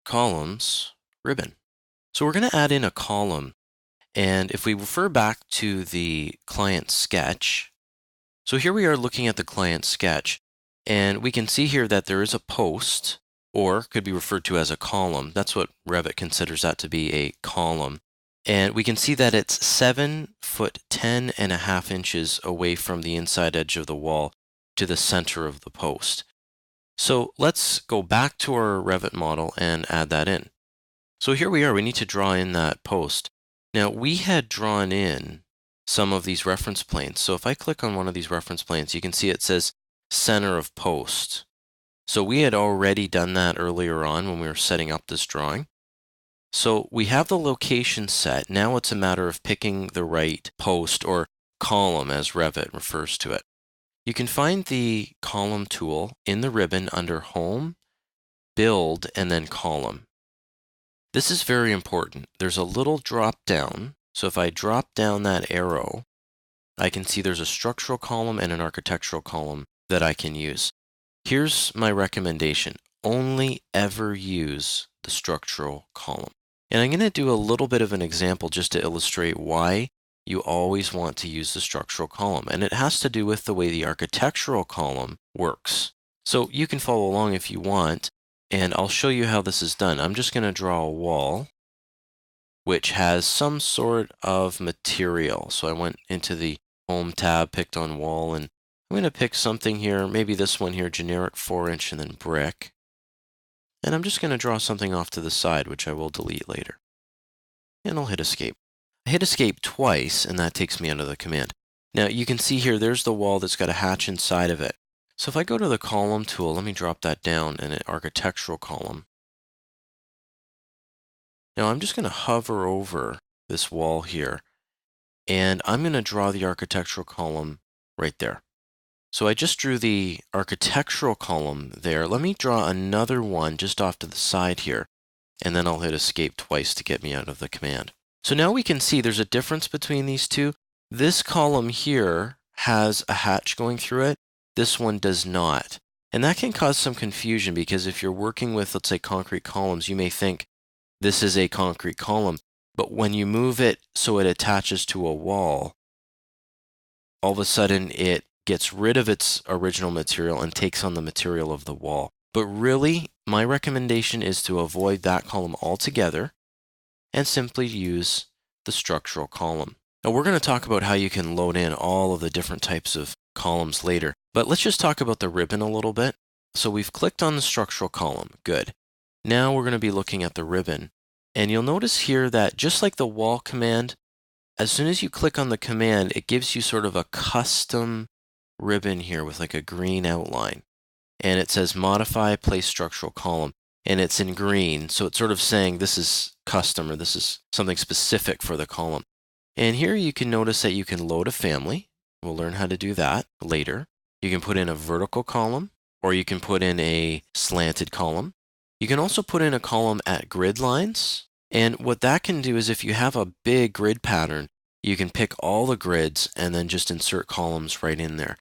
columns ribbon. So we're going to add in a column. And if we refer back to the client sketch, so here we are looking at the client sketch, and we can see here that there is a post, or could be referred to as a column. That's what Revit considers that to be, a column. And we can see that it's 7 foot 10.5 inches away from the inside edge of the wall to the center of the post. So let's go back to our Revit model and add that in. So here we are, we need to draw in that post. Now we had drawn in some of these reference planes. So if I click on one of these reference planes, you can see it says center of post. So we had already done that earlier on when we were setting up this drawing. So we have the location set. Now it's a matter of picking the right post, or column as Revit refers to it. You can find the column tool in the ribbon under Home, Build, and then Column. This is very important. There's a little drop down. So if I drop down that arrow, I can see there's a structural column and an architectural column that I can use. Here's my recommendation. Only ever use the structural column. And I'm going to do a little bit of an example just to illustrate why you always want to use the structural column. And it has to do with the way the architectural column works. So you can follow along if you want, and I'll show you how this is done. I'm just going to draw a wall which has some sort of material. So I went into the Home tab, picked on Wall, and I'm going to pick something here, maybe this one here, generic 4-inch and then brick. And I'm just going to draw something off to the side, which I will delete later. And I'll hit Escape. I hit Escape twice, and that takes me under the command. Now you can see here, there's the wall that's got a hatch inside of it. So if I go to the column tool, let me drop that down in an architectural column. Now I'm just going to hover over this wall here, and I'm going to draw the architectural column right there. So I just drew the architectural column there. Let me draw another one just off to the side here, and then I'll hit Escape twice to get me out of the command. So now we can see there's a difference between these two. This column here has a hatch going through it. This one does not. And that can cause some confusion, because if you're working with, let's say, concrete columns, you may think this is a concrete column. But when you move it so it attaches to a wall, all of a sudden it gets rid of its original material and takes on the material of the wall. But really, my recommendation is to avoid that column altogether and simply use the structural column. Now we're going to talk about how you can load in all of the different types of columns later, but let's just talk about the ribbon a little bit. So we've clicked on the structural column. Good. Now we're going to be looking at the ribbon. And you'll notice here that just like the wall command, as soon as you click on the command, it gives you sort of a custom ribbon here with like a green outline. And it says Modify Place Structural Column. And it's in green, so it's sort of saying this is custom, or this is something specific for the column. And here you can notice that you can load a family. We'll learn how to do that later. You can put in a vertical column, or you can put in a slanted column. You can also put in a column at grid lines. And what that can do is, if you have a big grid pattern, you can pick all the grids and then just insert columns right in there.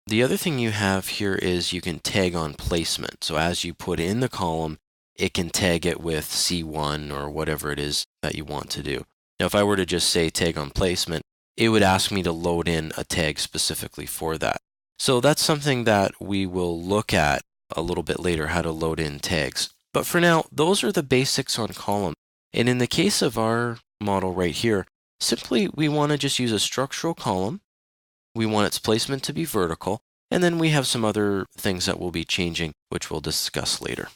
The other thing you have here is you can tag on placement. So as you put in the column, it can tag it with C1 or whatever it is that you want to do. Now, if I were to just say tag on placement, it would ask me to load in a tag specifically for that. So that's something that we will look at a little bit later, how to load in tags. But for now, those are the basics on column. And in the case of our model right here, simply we want to just use a structural column. We want its placement to be vertical. And then we have some other things that we'll be changing, which we'll discuss later.